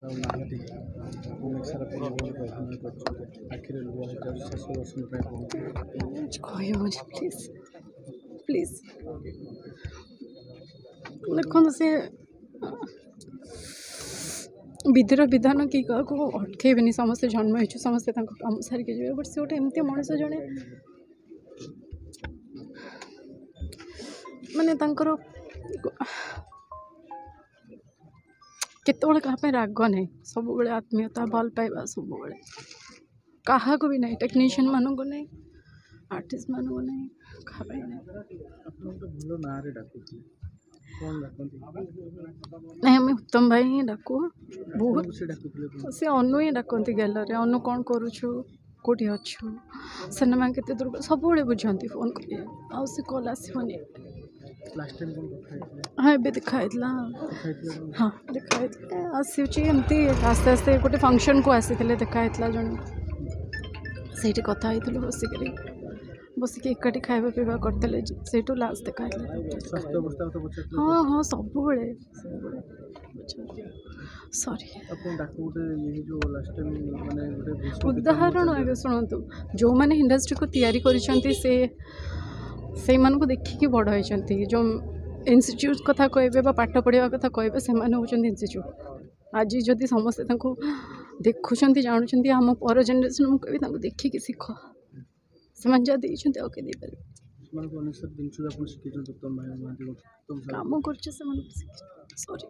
ଆଉ ନାହାନ୍ତି ଅନେକ ସାରା ପିଲାମାନଙ୍କୁ ଅଭିନୟ କରୁଛନ୍ତି ଆଖିରେ ଲୁହ ହେଇଯାଉଛି ଶେଷ ଦର୍ଶନ ପାଇଁ ପହଞ୍ଚି କହିହେବନି ପ୍ଲିଜ୍ ପ୍ଲିଜ୍ ଦେଖନ୍ତୁ ସେ ବିଧିର ବିଧାନ କି କାହାକୁ ଅଟକେଇବେନି ସମସ୍ତେ ଜନ୍ମ ହେଇଛୁ ସମସ୍ତେ ତାଙ୍କ କାମ ସାରିକି ଯିବେ ବଟ୍ ସେ ଗୋଟେ ଏମିତି ମଣିଷ ଜଣେ ମାନେ ତାଙ୍କର କେତେବେଳେ କାହା ପାଇଁ ରାଗ ନାହିଁ ସବୁବେଳେ ଆତ୍ମୀୟତା ଭଲ ପାଇବା ସବୁବେଳେ କାହାକୁ ବି ନାହିଁ ଟେକ୍ନିସିଆନ୍ ମାନଙ୍କୁ ନାହିଁ ଆର୍ଟିଷ୍ଟ ମାନଙ୍କୁ ନାହିଁ କାହା ପାଇଁ ନାହିଁ ଆପଣ ଗୋଟେ ଭଲ ନାଁରେ ଡାକୁଥିଲେ କ'ଣ ଡାକନ୍ତି ନାଇଁ ଆମେ ଉତ୍ତମ ଭାଇ ହିଁ ଡାକୁ ବହୁତ ଆପଣଙ୍କୁ ସେ ଡାକୁଥିଲେ କ'ଣ ସେ ଅନୁ ହିଁ ଡାକନ୍ତି ଗେଲରେ ଅନୁ କ'ଣ କରୁଛୁ କେଉଁଠି ଅଛୁ ସିନେମା କେତେ ଦୂର ସବୁବେଳେ ବୁଝନ୍ତି ଫୋନ୍ କରି ଆଉ ସେ କଲ୍ ଆସିବନି ଲାଷ୍ଟ ଟାଇମ୍ କ'ଣ କଥା ହେଇଥିଲେ ହଁ ଏବେ ଦେଖା ହେଇଥିଲା କଥା ହେଇଥିଲେ କ'ଣ ହଁ ଦେଖା ହେଇଥିଲା ଆସୁଛି ଏମିତି ଆସ୍ତେ ଆସ୍ତେ ଗୋଟେ ଫଙ୍କସନ୍କୁ ଆସିଥିଲେ ଦେଖା ହେଇଥିଲା ଜଣେ ସେଇଠି କଥା ହେଇଥିଲୁ ବସିକି ଏକାଠି ଖାଇବା ପିଇବା କରିଥିଲେ ସେଇଠୁ ଲାଷ୍ଟ ଦେଖା ହେଇଥିଲା ସ୍ୱାସ୍ଥ୍ୟ ଅବସ୍ଥା କଥା ପଚାରୁଥିଲେ ହଁ ହଁ ସବୁବେଳେ ସରି ଆପଣ ଡାକୁ ଗୋଟେ ଇଏ ଯେଉଁ ଲାଷ୍ଟ ଟାଇମ୍ ମାନେ ଗୋଟେ ଉଦାହରଣ ଆগে ଶୁଣନ୍ତୁ ଯେଉଁମାନେ ଇଣ୍ଡଷ୍ଟ୍ରିକୁ ତିଆରି କରିଛନ୍ତି ସେଇମାନଙ୍କୁ ଦେଖିକି ବଡ଼ ହେଇଛନ୍ତି ଯେଉଁ ଇନଷ୍ଟିଚ୍ୟୁଟ୍ କଥା କହିବେ ବା ପାଠ ପଢ଼ିବା କଥା କହିବେ ସେମାନେ ହେଉଛନ୍ତି ଇନଷ୍ଟିଚ୍ୟୁଟ୍ ଆଜି ଯଦି ସମସ୍ତେ ତାଙ୍କୁ ଦେଖୁଛନ୍ତି ଜାଣୁଛନ୍ତି ଆମ ପର ଜେନେରେସନ୍ ମୁଁ କହିବି ତାଙ୍କୁ ଦେଖିକି ଶିଖ ସେମାନେ ଯାହା ଦେଇଛନ୍ତି ଆଉ କିଏ ଦେଇପାରିବେ ସେମାନଙ୍କୁ ଅନେକ ସାରା ଜିନିଷ ଆପଣ ଶିଖେଇଛନ୍ତି ଉତ୍ତମ ଭାଇ ମହାନ୍ତି କାମ କରୁছে ସେମାନଙ୍କୁ ଶିଖ ସରି